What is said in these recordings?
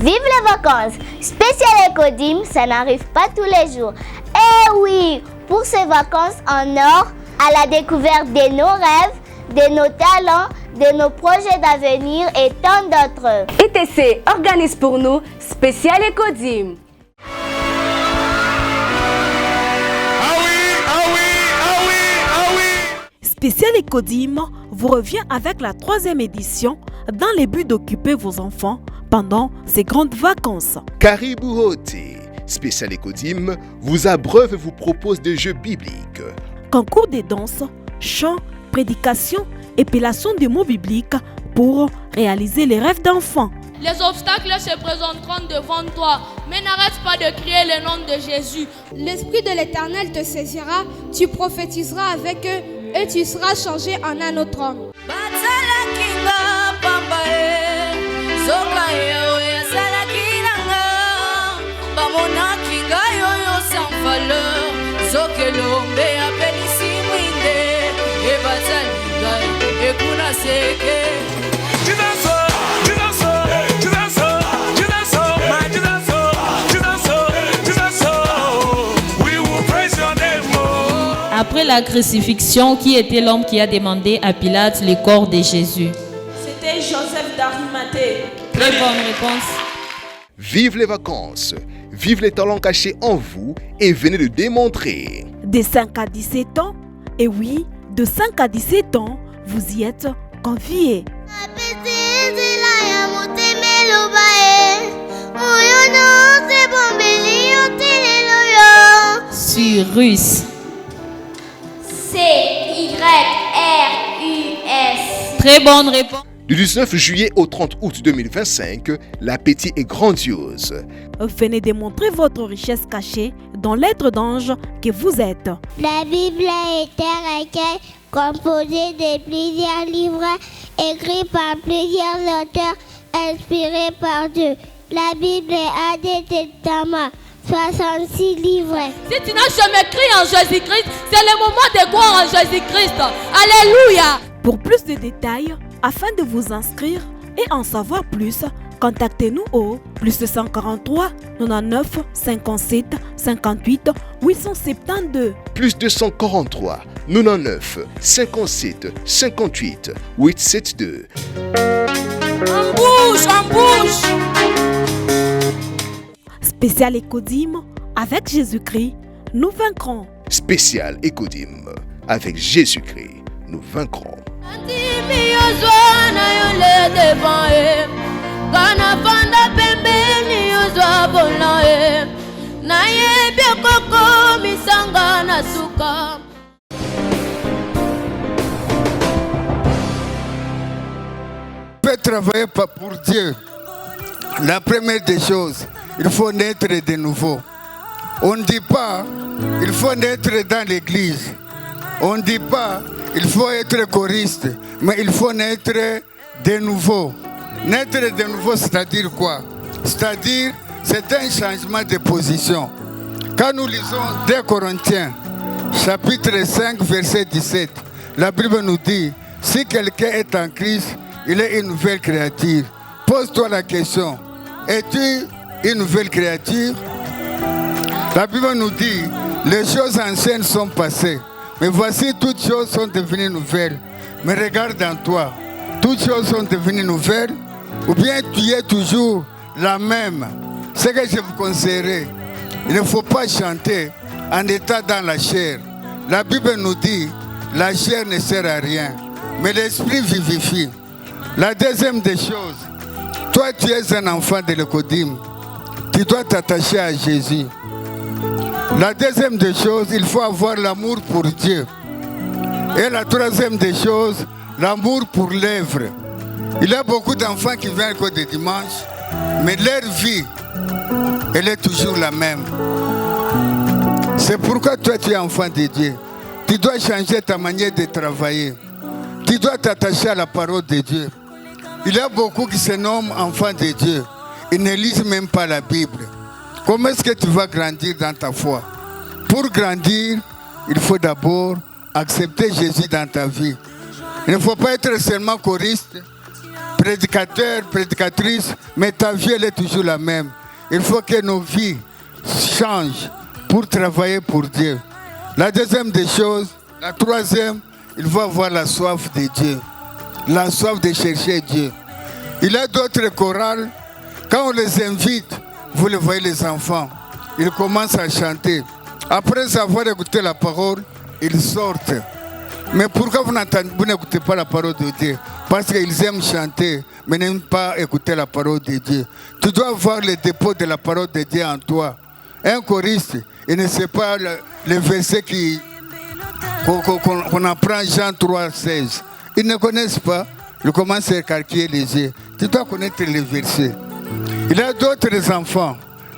Vive les vacances! Spécial Ecodim, ça n'arrive pas tous les jours. Eh oui, pour ces vacances en or, à la découverte de nos rêves, de nos talents, de nos projets d'avenir et tant d'autres. ETC organise pour nous Spécial Ecodim. Spécial Ecodim vous revient avec la 3e édition dans le but d'occuper vos enfants pendant ces grandes vacances. Karibu Wote, Spécial Ecodim vous abreuve et vous propose des jeux bibliques. Concours de danse, chants, prédications, épellation des mots bibliques pour réaliser les rêves d'enfants. Les obstacles se présenteront devant toi, mais n'arrête pas de crier le nom de Jésus. L'Esprit de l'Éternel te saisira, tu prophétiseras avec eux et tu seras changé en un autre homme. Après la crucifixion, qui était l'homme qui a demandé à Pilate le corps de Jésus? C'était Joseph d'Arimathée. Très bonne réponse. Vive les vacances, vive les talents cachés en vous et venez le démontrer. De 5 à 17 ans, et oui, de 5 à 17 ans, vous y êtes conviés. Sur russe. C-Y-R-U-S. Très bonne réponse. Du 19 juillet au 30 août 2025, l'appétit est grandiose. Venez démontrer votre richesse cachée dans l'être d'ange que vous êtes. La Bible a été un recueil composé de plusieurs livres écrits par plusieurs auteurs inspirés par Dieu. La Bible est un des testaments, 66 livres. Si tu n'as jamais crié en Jésus-Christ, c'est le moment de croire en Jésus-Christ. Alléluia! Pour plus de détails, afin de vous inscrire et en savoir plus, contactez-nous au +243 99 57 58 872. +243 99 57 58 872. En bouge! Spécial Ecodim, avec Jésus-Christ, nous vaincrons. Spécial Ecodim, avec Jésus-Christ, nous vaincrons. Peut travailler pour Dieu. La première des choses, il faut naître de nouveau. On ne dit pas il faut naître dans l'église. On ne dit pas il faut être choriste, mais il faut naître de nouveau. Naître de nouveau, c'est-à-dire quoi? C'est-à-dire, c'est un changement de position. Quand nous lisons 2 Corinthiens, chapitre 5, verset 17, la Bible nous dit, si quelqu'un est en Christ, il est une nouvelle créature. Pose-toi la question, es-tu une nouvelle créature? La Bible nous dit, les choses anciennes sont passées, mais voici toutes choses sont devenues nouvelles. Mais regarde en toi, toutes choses sont devenues nouvelles, ou bien tu es toujours la même. Ce que je vous conseillerais, il ne faut pas chanter en état dans la chair. La Bible nous dit, la chair ne sert à rien, mais l'esprit vivifie. La deuxième des choses, toi tu es un enfant de l'Ecodim, tu dois t'attacher à Jésus. La deuxième des choses, il faut avoir l'amour pour Dieu. Et la troisième des choses, l'amour pour l'œuvre. Il y a beaucoup d'enfants qui viennent que de dimanche, mais leur vie, elle est toujours la même. C'est pourquoi toi tu es enfant de Dieu. Tu dois changer ta manière de travailler. Tu dois t'attacher à la parole de Dieu. Il y a beaucoup qui se nomment enfants de Dieu. Ils ne lisent même pas la Bible. Comment est-ce que tu vas grandir dans ta foi? Pour grandir, il faut d'abord accepter Jésus dans ta vie. Il ne faut pas être seulement choriste. prédicateur, prédicatrice, mais ta vie elle est toujours la même. Il faut que nos vies changent pour travailler pour Dieu. La deuxième des choses, la troisième, il faut avoir la soif de Dieu, la soif de chercher Dieu. Il y a d'autres chorales, quand on les invite, vous le voyez les enfants, ils commencent à chanter. Après avoir écouté la parole, ils sortent. Mais pourquoi vous n'écoutez pas la parole de Dieu? Parce qu'ils aiment chanter, mais n'aiment pas écouter la parole de Dieu. Tu dois avoir le dépôt de la parole de Dieu en toi. Un choriste, il ne sait pas le verset qu'on apprend Jean 3, 16. Ils ne connaissent pas, ils commencent à écarquiller les yeux. Tu dois connaître les versets. Il y a d'autres enfants,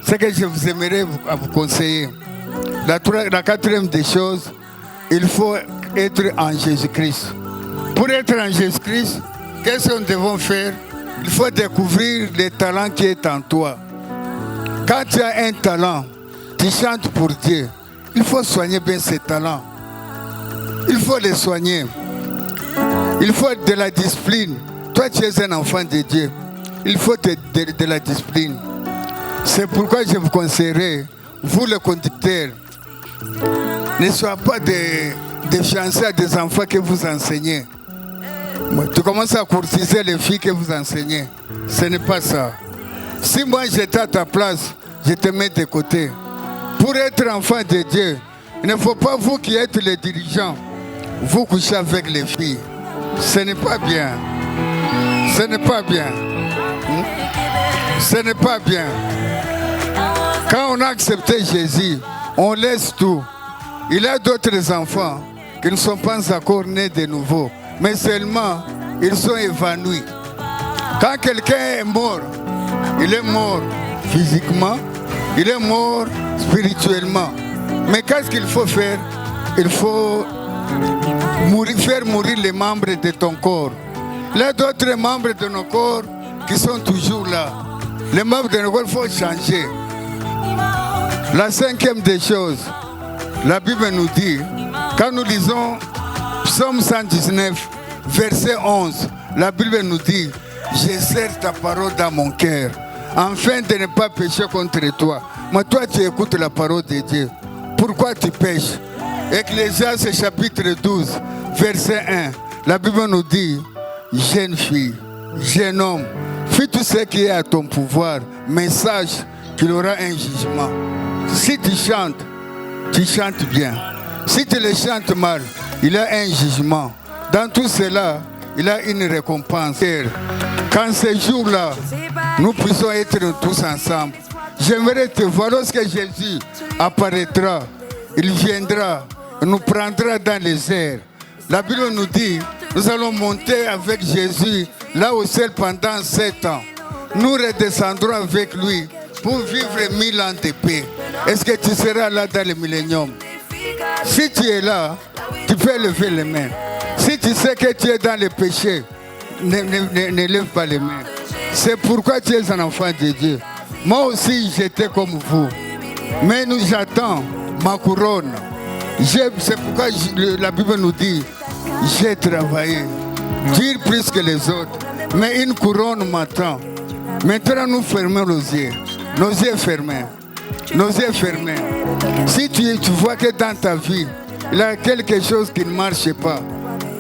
ce que je vous aimerais vous conseiller. La quatrième des choses, il faut être en Jésus-Christ. Pour être en Jésus-Christ, qu'est-ce que nous devons faire? Il faut découvrir le talent qui est en toi. Quand tu as un talent, tu chantes pour Dieu. Il faut soigner bien ces talents. Il faut les soigner. Il faut de la discipline. Toi, tu es un enfant de Dieu. Il faut de la discipline. C'est pourquoi je vous conseillerais, vous le conducteur, ne soyez pas des fiancés à des enfants que vous enseignez. Tu commences à courtiser les filles que vous enseignez. Ce n'est pas ça. Si moi j'étais à ta place, je te mets de côté. Pour être enfant de Dieu, il ne faut pas vous qui êtes les dirigeants, vous couchez avec les filles. Ce n'est pas bien. Ce n'est pas bien. Ce n'est pas bien. Quand on a accepté Jésus, on laisse tout. Il y a d'autres enfants qui ne sont pas encore nés de nouveau, mais seulement ils sont évanouis. Quand quelqu'un est mort, il est mort physiquement, il est mort spirituellement. Mais qu'est-ce qu'il faut faire? Il faut faire mourir les membres de ton corps. Il y a d'autres membres de nos corps qui sont toujours là. Les membres de nos corps, il faut changer. La cinquième des choses, la Bible nous dit, quand nous lisons Psaume 119, verset 11, la Bible nous dit, je serre ta parole dans mon cœur, afin de ne pas pécher contre toi. Mais toi, tu écoutes la parole de Dieu. Pourquoi tu pêches? Ecclésiaste chapitre 12, verset 1, la Bible nous dit, jeune fille, jeune homme, fais tout ce qui est à ton pouvoir, mais sache qu'il y aura un jugement. Si tu chantes bien. Si tu le chantes mal, il y a un jugement. Dans tout cela, il y a une récompense. Quand ce jour-là, nous puissions être tous ensemble, j'aimerais te voir lorsque Jésus apparaîtra. Il viendra, il nous prendra dans les airs. La Bible nous dit, nous allons monter avec Jésus là au ciel pendant 7 ans. Nous redescendrons avec lui pour vivre 1000 ans de paix. Est-ce que tu seras là dans le millénium? Si tu es là, tu peux lever les mains. Si tu sais que tu es dans le péché, ne lève pas les mains. C'est pourquoi tu es un enfant de Dieu. Moi aussi, j'étais comme vous. Mais nous j'attends ma couronne. C'est pourquoi la Bible nous dit, j'ai travaillé, dur plus que les autres, mais une couronne m'attend. Maintenant, nous fermons nos yeux. Nos yeux fermés. Nos yeux fermés. Si tu vois que dans ta vie, il y a quelque chose qui ne marche pas,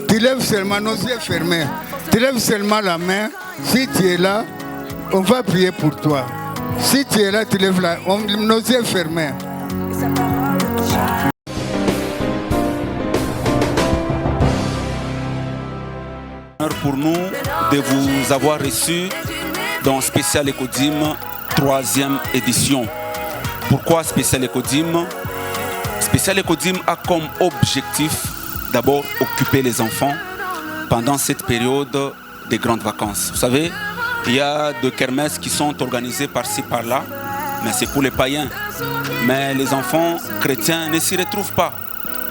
tu lèves seulement nos yeux fermés. Tu lèves seulement la main. Si tu es là, on va prier pour toi. Si tu es là, tu lèves nos yeux fermés. Pour nous de vous avoir reçu dans Spécial Ecodim 3e édition. Pourquoi Spécial Ecodim? Spécial Ecodim a comme objectif d'abord occuper les enfants pendant cette période des grandes vacances. Vous savez, il y a des kermesses qui sont organisées par-ci par-là, mais c'est pour les païens. Mais les enfants chrétiens ne s'y retrouvent pas.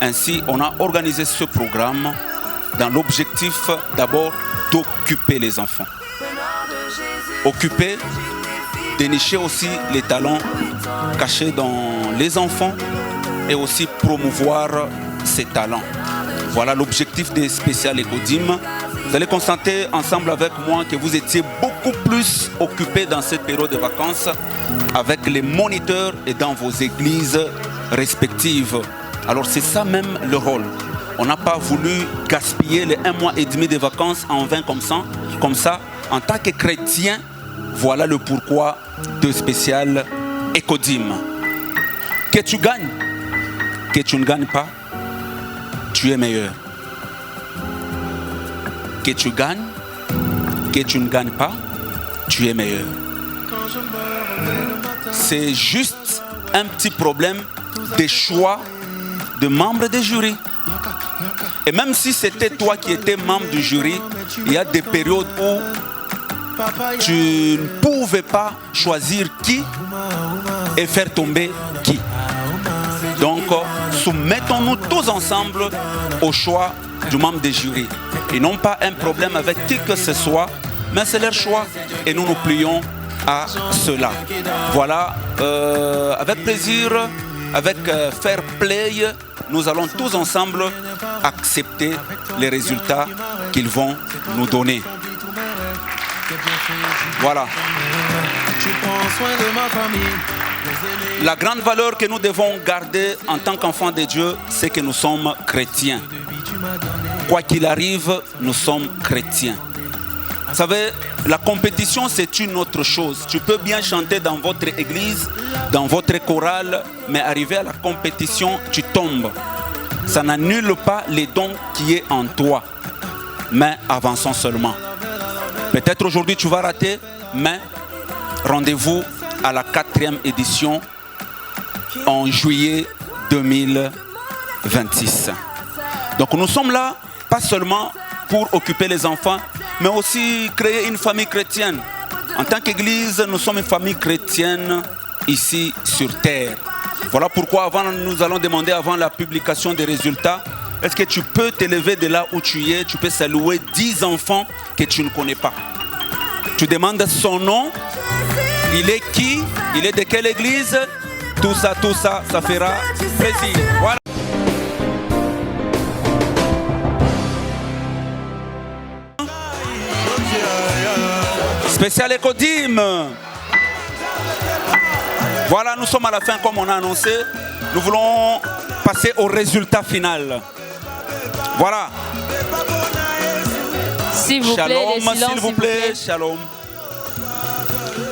Ainsi, on a organisé ce programme dans l'objectif d'abord d'occuper les enfants. Occuper, dénicher aussi les talents cachés dans les enfants et aussi promouvoir ces talents. Voilà l'objectif des Spécial Ecodim. Vous allez constater ensemble avec moi que vous étiez beaucoup plus occupés dans cette période de vacances avec les moniteurs et dans vos églises respectives. Alors c'est ça même le rôle. On n'a pas voulu gaspiller les 1 mois et demi de vacances en vain comme ça. En tant que chrétien, voilà le pourquoi de spécial Ecodim. Que tu gagnes, que tu ne gagnes pas, tu es meilleur. Que tu gagnes, que tu ne gagnes pas, tu es meilleur. C'est juste un petit problème de choix de membres du jury. Et même si c'était toi qui étais membre du jury, il y a des périodes où tu ne pouvais pas choisir qui et faire tomber qui. Donc, soumettons-nous tous ensemble au choix du membre du jury. Ils n'ont pas un problème avec qui que ce soit, mais c'est leur choix et nous nous plions à cela. Voilà, avec plaisir, avec fair play, nous allons tous ensemble accepter les résultats qu'ils vont nous donner. Voilà. La grande valeur que nous devons garder en tant qu'enfants de Dieu, c'est que nous sommes chrétiens. Quoi qu'il arrive, nous sommes chrétiens. Vous savez, la compétition, c'est une autre chose. Tu peux bien chanter dans votre église, dans votre chorale, mais arrivé à la compétition, tu tombes. Ça n'annule pas les dons qui est en toi. Mais avançons seulement. Peut-être aujourd'hui tu vas rater, mais rendez-vous à la 4e édition en juillet 2026. Donc nous sommes là, pas seulement pour occuper les enfants, mais aussi créer une famille chrétienne. En tant qu'église, nous sommes une famille chrétienne ici sur terre. Voilà pourquoi nous allons demander avant la publication des résultats, est-ce que tu peux t'élever de là où tu es, tu peux saluer 10 enfants que tu ne connais pas. Tu demandes son nom, il est qui, il est de quelle église, tout ça, ça fera plaisir. Voilà. Spécial Ecodim. Voilà, nous sommes à la fin comme on a annoncé. Nous voulons passer au résultat final. Voilà. S'il vous plaît, shalom, s'il vous plaît, shalom.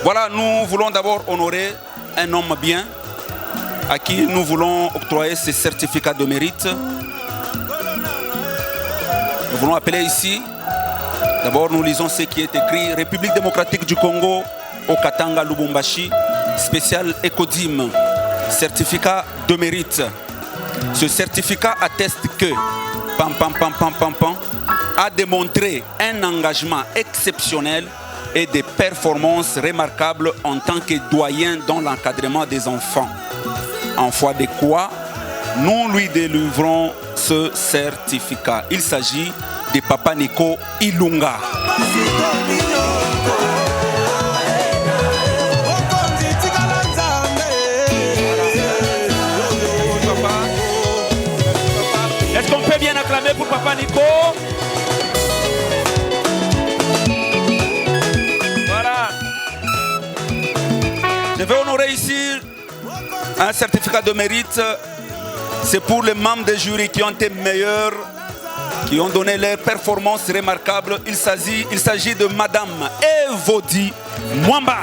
Voilà, nous voulons d'abord honorer un homme bien à qui nous voulons octroyer ce certificat de mérite. Nous voulons appeler ici. D'abord, nous lisons ce qui est écrit. République démocratique du Congo, au Katanga, Lubumbashi, spécial Ecodim, certificat de mérite. Ce certificat atteste que a démontré un engagement exceptionnel et des performances remarquables en tant que doyen dans l'encadrement des enfants. En foi de quoi nous lui délivrons ce certificat. Il s'agit de Papa Nico Ilunga. Est-ce qu'on peut bien acclamer pour Papa Nico? Voilà. Je vais honorer ici un certificat de mérite. C'est pour les membres des jurys qui ont été meilleurs, qui ont donné leurs performances remarquables. Il s'agit de Madame Evodi Mwamba.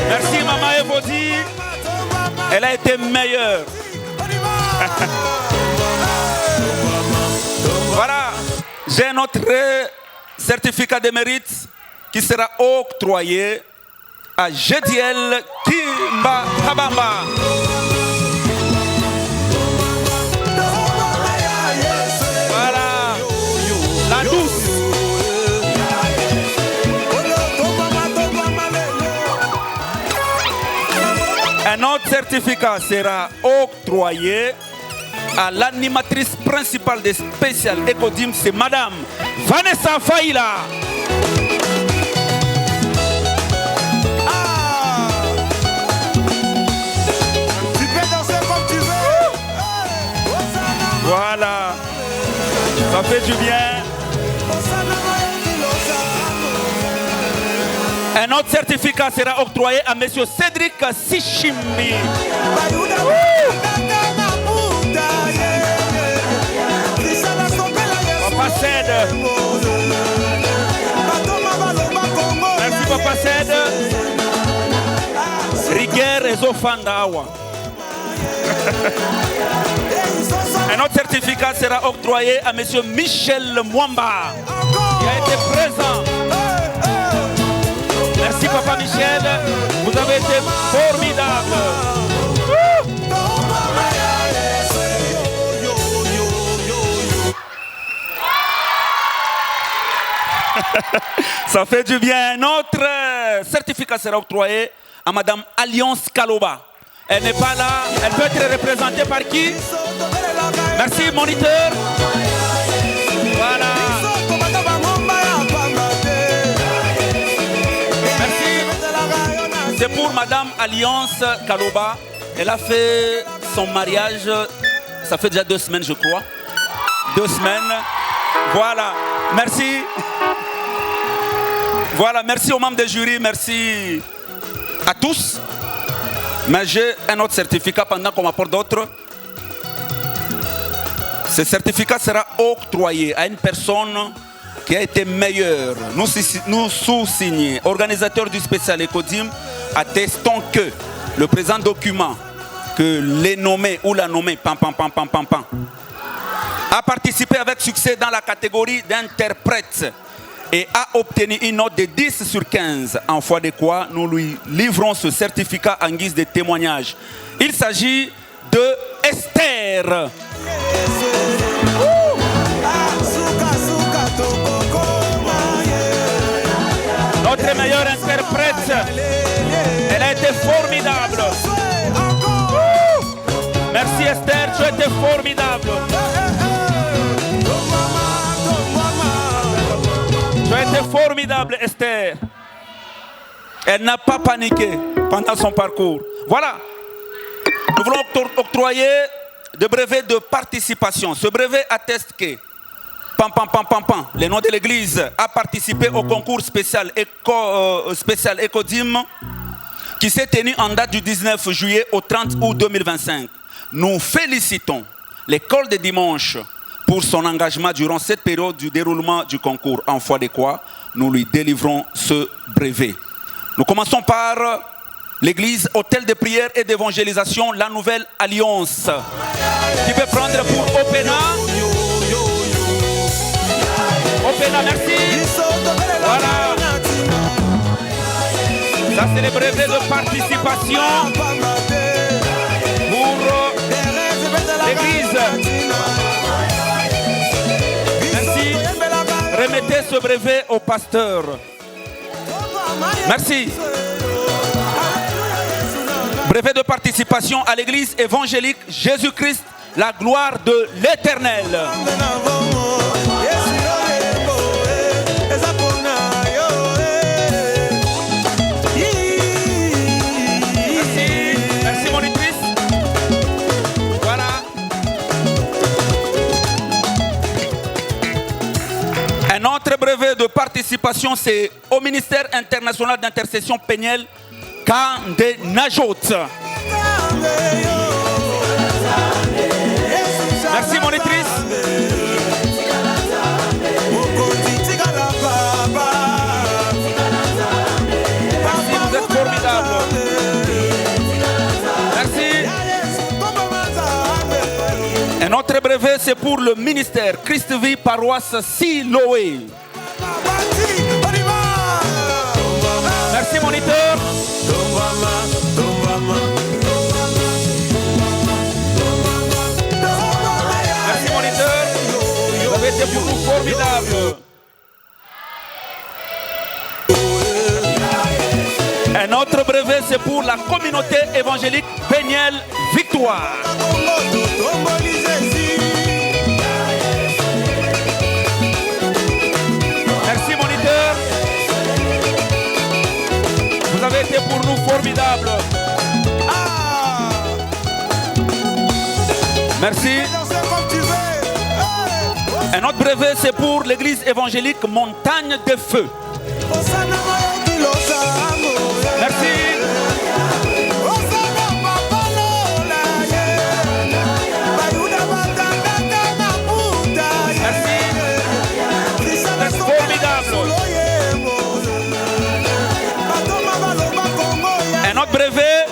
Merci Maman Evodi. Elle a été meilleure. Voilà. J'ai un autre certificat de mérite qui sera octroyé à Jediel Kimba Kabamba. Voilà, la douce. Un autre certificat sera octroyé à l'animatrice principale des spécial Ecodim, c'est Madame Vanessa Faïla. Ça fait du bien. Un autre certificat sera octroyé à M. Cédric Sichimbi. Papa Cède. Merci Papa Cède. Rigueur et Zofanda Awa. Un autre certificat sera octroyé à M. Michel Mwamba, qui a été présent. Merci Papa Michel, vous avez été formidable. Ça fait du bien. Notre certificat sera octroyé à Madame Alliance Kaloba. Elle n'est pas là. Elle peut être représentée par qui? Merci, moniteur. Voilà. Merci. C'est pour Madame Alliance Kaloba. Elle a fait son mariage, ça fait déjà 2 semaines, je crois. 2 semaines. Voilà. Merci. Voilà, merci aux membres du jury, merci à tous. Mais j'ai un autre certificat pendant qu'on m'apporte d'autres. Ce certificat sera octroyé à une personne qui a été meilleure. Nous sous-signés, organisateurs du spécial Ecodim, attestons que le présent document, que les nommés ou la nommée, a participé avec succès dans la catégorie d'interprète et a obtenu une note de 10 sur 15, en foi de quoi nous lui livrons ce certificat en guise de témoignage. Il s'agit de Esther. Notre meilleure interprète, elle a été formidable. Merci Esther, tu as été formidable. Tu as été formidable, Esther. Elle n'a pas paniqué pendant son parcours. Voilà. Nous voulons octroyer de brevets de participation. Ce brevet atteste que le nom de l'église a participé au concours spécial Ecodim qui s'est tenu en date du 19 juillet au 30 août 2025. Nous félicitons l'école de dimanche pour son engagement durant cette période du déroulement du concours, en foi de quoi nous lui délivrons ce brevet. Nous commençons par l'église Hôtel de prière et d'évangélisation, la Nouvelle Alliance, qui peut prendre pour Opena. Opena, merci. Voilà. Ça, c'est le brevet de participation pour l'église. Remettez ce brevet au pasteur. Merci. Brevet de participation à l'église évangélique Jésus-Christ, la gloire de l'Éternel. Merci. Merci monitrice. Voilà. Un autre brevet de participation, c'est au ministère international d'intercession pénielle Kande Najot. Merci monitrice. Merci, vous êtes formidable. Merci. Un autre brevet, c'est pour le ministère Christ Vie paroisse Siloé. Merci moniteur. Merci moniteur. Vous avez été pour nous formidable. Un autre brevet, c'est pour la communauté évangélique Péniel Victoire. Merci moniteur. Vous avez été pour nous formidable. Merci. Un autre brevet, c'est pour l'église évangélique Montagne de Feu. Merci. Un autre brevet,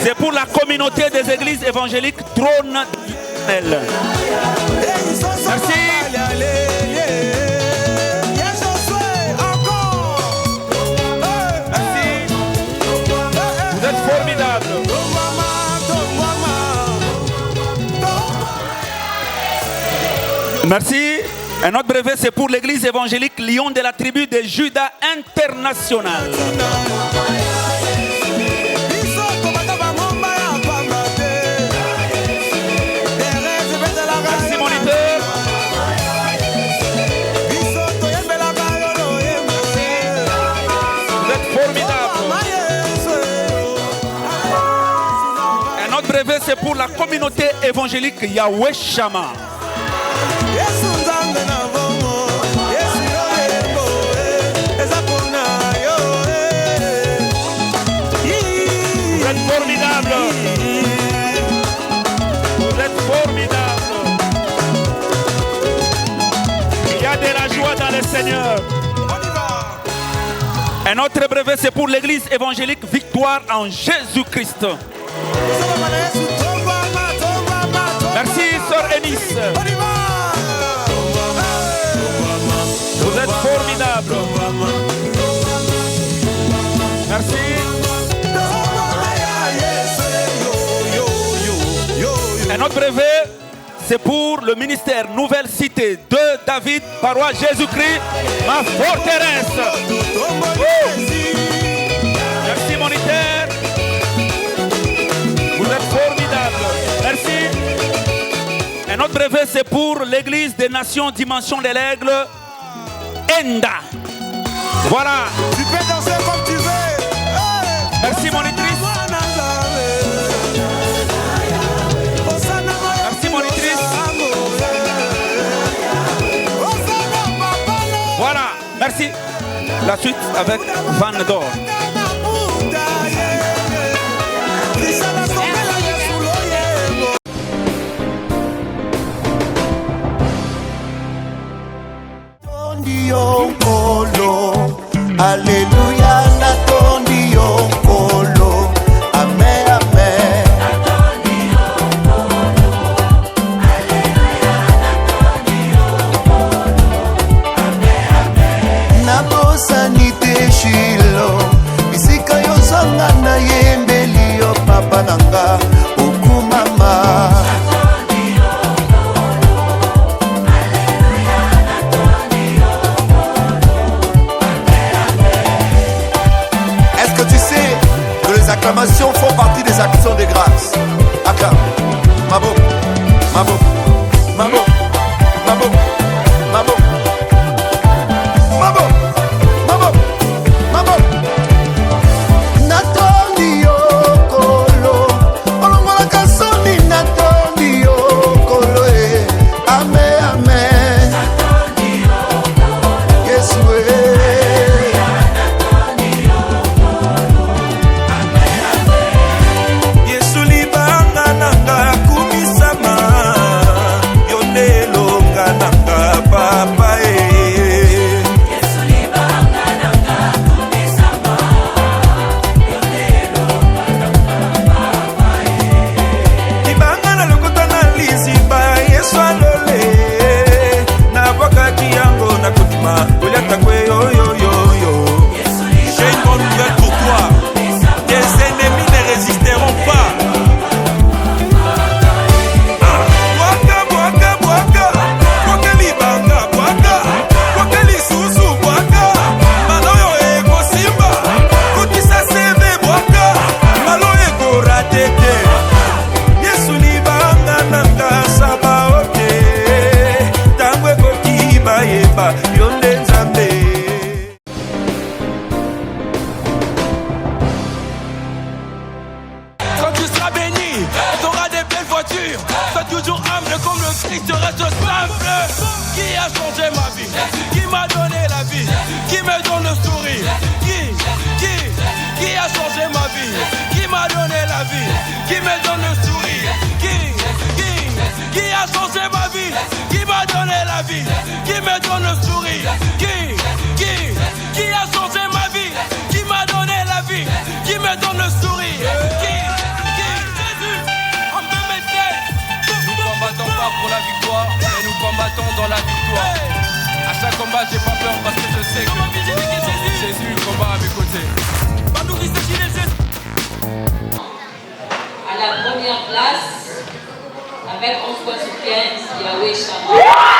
c'est pour la communauté des églises évangéliques Trône d'Éternel. Merci. Merci. Vous êtes formidables. Merci. Un autre brevet, c'est pour l'église évangélique Lion de la tribu de Juda International. Merci, moniteur. Vous êtes formidables. Un autre brevet, c'est pour la communauté évangélique Yahweh Shama. Vous êtes formidables. Vous êtes formidables. Il y a de la joie dans le Seigneur. Un autre brevet, c'est pour l'église évangélique Victoire en Jésus-Christ. Merci, sœur Eunice. Vous êtes formidables. Merci. Un autre brevet, c'est pour le ministère Nouvelle Cité de David, paroisse Jésus-Christ, ma forteresse. Merci, moniteur. Vous êtes formidables. Merci. Un autre brevet, c'est pour l'église des nations Dimension de l'Aigle, ENDA. Voilà. Tu peux danser comme tu veux. Merci, monitrice. Merci, monitrice. Voilà. Merci. La suite avec Van Dor. Alléluia, natondi onkolo. Amen, amen. Nabosani te shilo. Bisika yozanga na yembeli yo papa nanga. Okumama. Les acclamations font partie des actions de grâce. Acclame. Mabo, mabo, mabo, mabo, mabo, mabo, mabo, mabo. Natondi okolo, olongola kasoni natondi okolo. Amen, amen. Yes, we. Jésus-Christ reste simple. Qui a changé ma vie? Qui m'a donné la vie? Qui me donne le sourire? Qui a changé ma vie? Qui m'a donné la vie? Qui me donne le sourire? Qui a changé ma vie? Qui m'a donné la vie? Qui me donne le sourire? Qui a changé ma vie? Qui m'a donné la vie? Qui me donne le sourire? Jésus, on te mettait. Nous combattons pas pour la victoire, mais nous combattons dans la victoire. À chaque combat, j'ai pas peur parce que je sais que Jésus combat à mes côtés. À la première place, avec 11 points sur 15, Yahweh Shammah.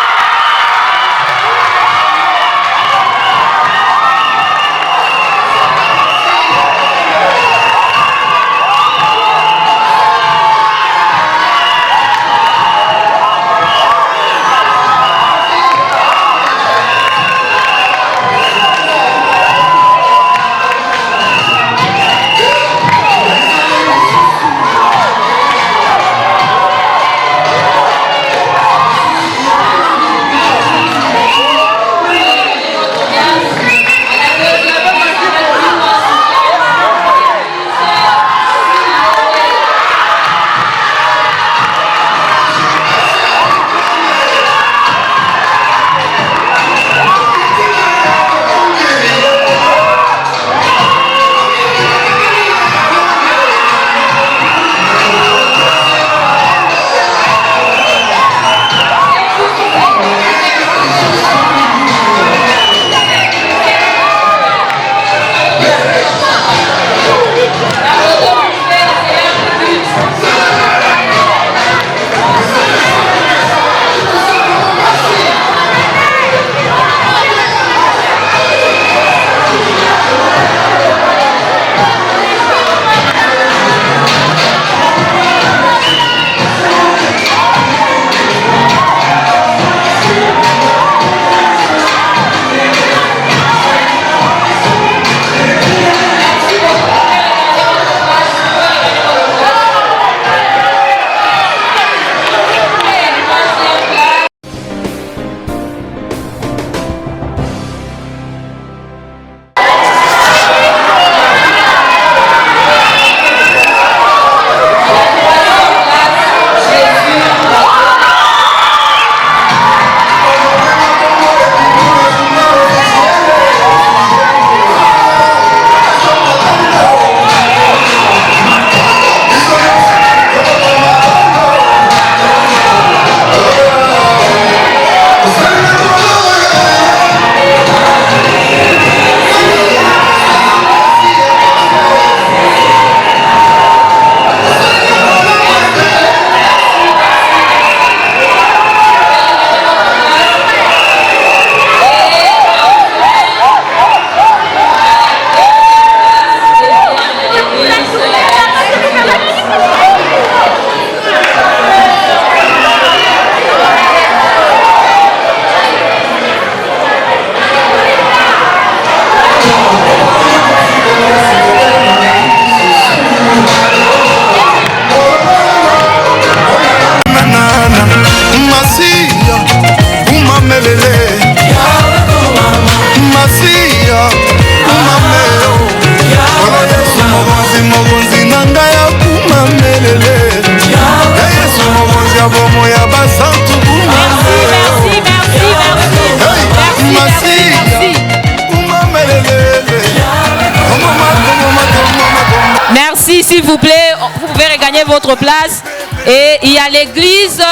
Merci, s'il vous plaît, vous pouvez regagner votre place. Et il y a l'église,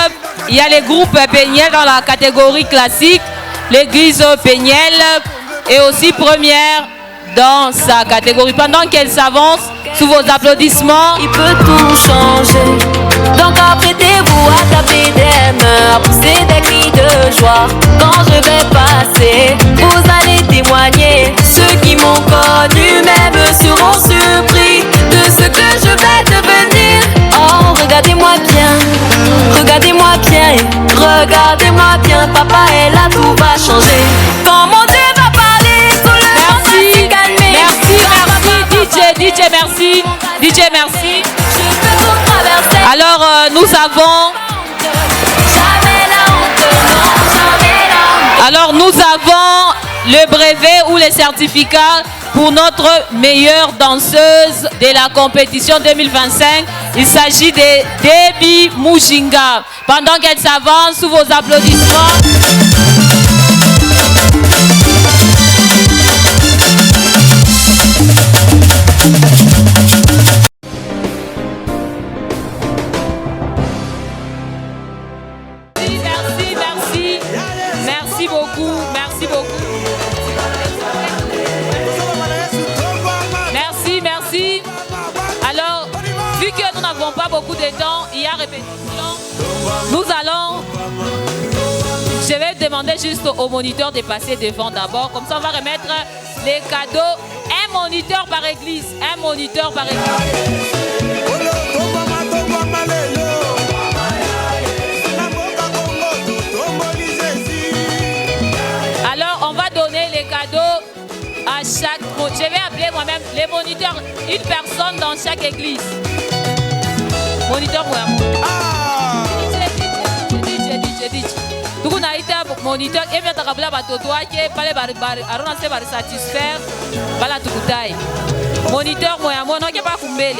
il y a les groupes Péniel dans la catégorie classique. L'église Péniel est aussi première dans sa catégorie. Pendant qu'elle s'avance, sous vos applaudissements, il peut tout changer. Donc apprêtez-vous à taper des mains, pousser des cris de joie. Quand je vais passer, vous allez témoigner. Ceux qui m'ont connu même seront surpris de ce que je vais devenir. Oh, regardez-moi bien, regardez-moi bien, regardez-moi bien. Papa est là, tout va changer. Quand mon Dieu va parler, tout le monde va se calmer. DJ, merci. DJ, merci. Alors, nous avons... Jamais Alors nous avons le brevet ou le certificat pour notre meilleure danseuse de la compétition 2025. Il s'agit de Debbie Mujinga. Pendant qu'elle s'avance, sous vos applaudissements. Merci beaucoup. Merci. Alors, vu que nous n'avons pas beaucoup de temps, il y a répétition. Je vais demander juste au moniteur de passer devant d'abord. Comme ça, on va remettre les cadeaux. Un moniteur par église. Alors, on va donner les cadeaux à chaque... Je vais appeler moi-même les moniteurs, une personne dans chaque église. Moniteur moi-même. DJ. Donc, on a été moniteur. Et bien, on a satisfaire. Voilà tout taille. Moniteur moi-même. Non, il n'y a pas Fumbele.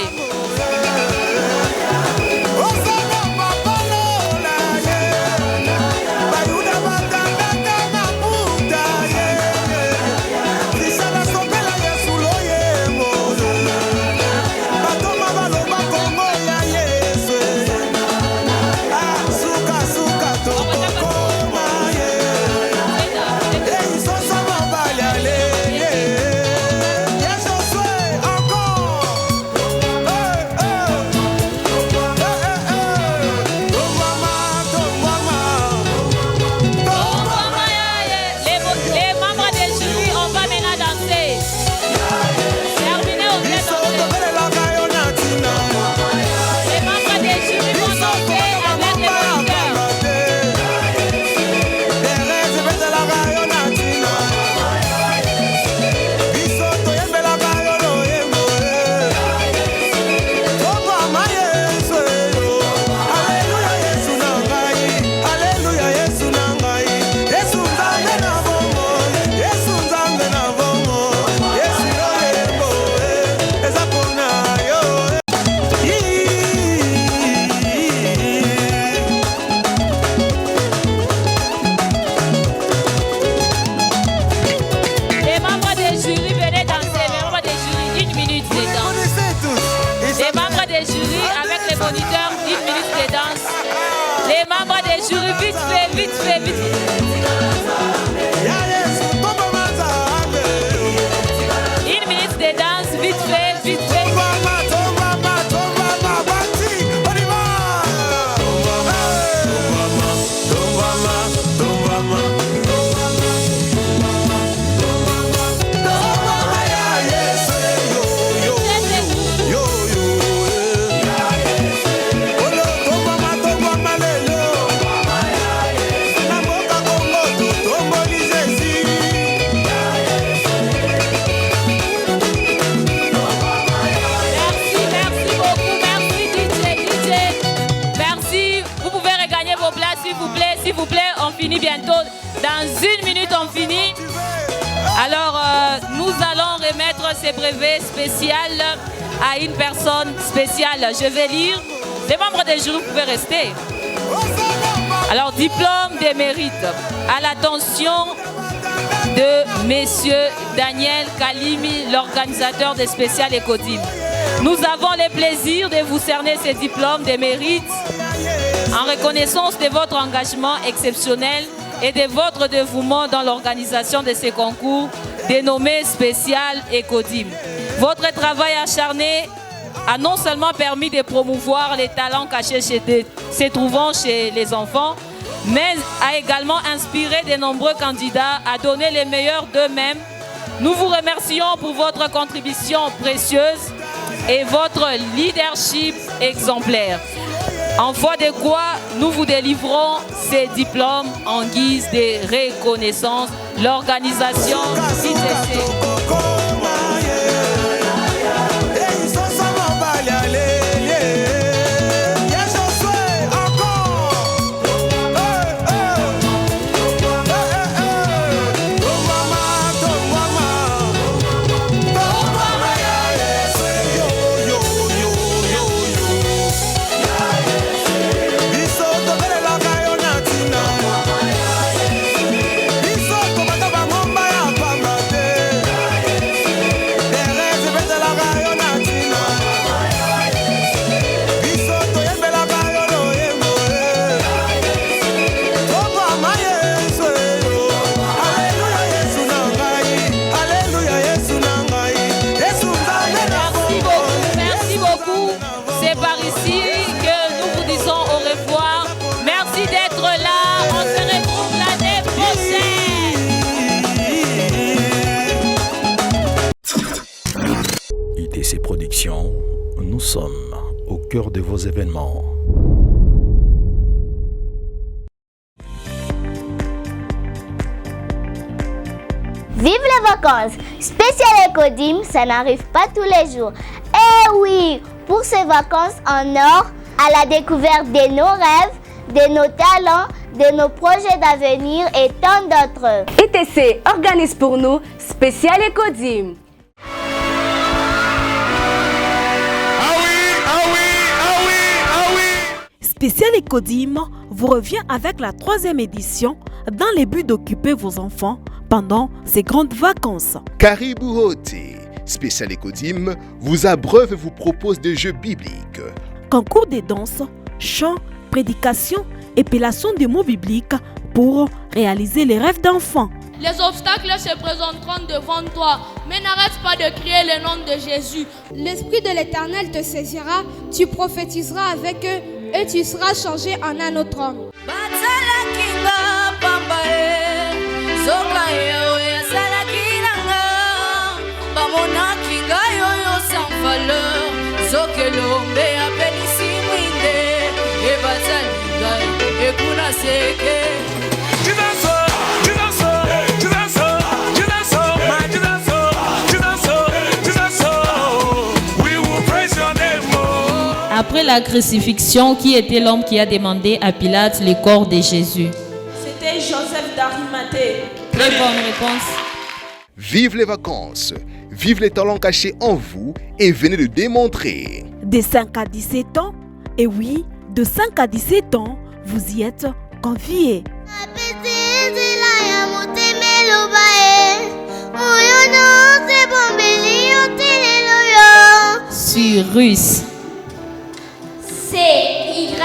Vite fait. Une minute de danse, vite fait. S'il vous plaît, on finit bientôt. Dans une minute, on finit. Alors, nous allons remettre ces brevets spéciaux à une personne spéciale. Je vais lire. Les membres des jurys, vous pouvez rester. Alors, diplôme des mérites. À l'attention de Monsieur Daniel Kalimi, l'organisateur des spéciales Ecodim. Nous avons le plaisir de vous cerner ces diplômes des mérites en reconnaissance de votre engagement exceptionnel et de votre dévouement dans l'organisation de ces concours dénommés Spécial Ecodim. Votre travail acharné a non seulement permis de promouvoir les talents cachés se trouvant chez les enfants, mais a également inspiré de nombreux candidats à donner les meilleurs d'eux-mêmes. Nous vous remercions pour votre contribution précieuse et votre leadership exemplaire. En foi de quoi, nous vous délivrons ces diplômes en guise de reconnaissance. L'organisation CITC. vos événements. Vive les vacances! Spécial Ecodim, ça n'arrive pas tous les jours. Eh oui, pour ces vacances en or, à la découverte de nos rêves, de nos talents, de nos projets d'avenir et tant d'autres. ETC organise pour nous Spécial Ecodim. Spécial Ecodim vous revient avec la 3e édition dans le but d'occuper vos enfants pendant ces grandes vacances. Karibu Hote, Spécial Ecodim vous abreuve et vous propose des jeux bibliques. Concours de danse, chants, prédications, épellation des mots bibliques pour réaliser les rêves d'enfants. Les obstacles se présenteront devant toi, mais n'arrête pas de crier le nom de Jésus. L'Esprit de l'Éternel te saisira, tu prophétiseras avec eux et tu seras changé en un autre homme. Après la crucifixion, qui était l'homme qui a demandé à Pilate le corps de Jésus? C'était Joseph d'Arimathée. Très bonne réponse. Vive les vacances, vive les talents cachés en vous et venez le démontrer. De 5 à 17 ans, et oui, de 5 à 17 ans, vous y êtes conviés. Sur russe. C-Y-R-U-S.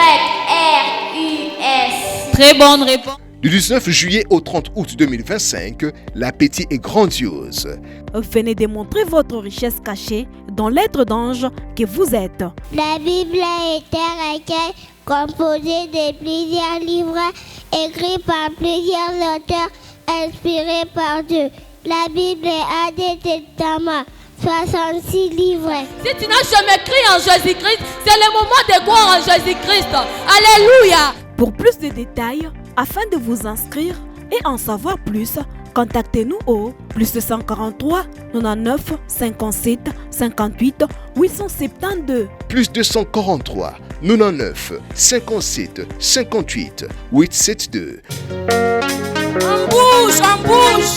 Très bonne réponse. Du 19 juillet au 30 août 2025, l'appétit est grandiose. Venez démontrer votre richesse cachée dans l'être d'ange que vous êtes. La Bible est un recueil composé de plusieurs livres écrits par plusieurs auteurs inspirés par Dieu. La Bible est un des testaments. 66 livres. Si tu n'as jamais cru en Jésus-Christ, c'est le moment de croire en Jésus-Christ. Alléluia. Pour plus de détails, afin de vous inscrire et en savoir plus, contactez-nous au +243 99 57 58 872. +243 99 57 58 872. En bouge.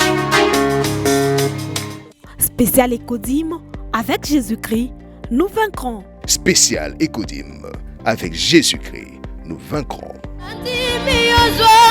Spécial Ecodim, avec Jésus-Christ, nous vaincrons. Spécial Ecodim, avec Jésus-Christ, nous vaincrons. Anti-Miozo.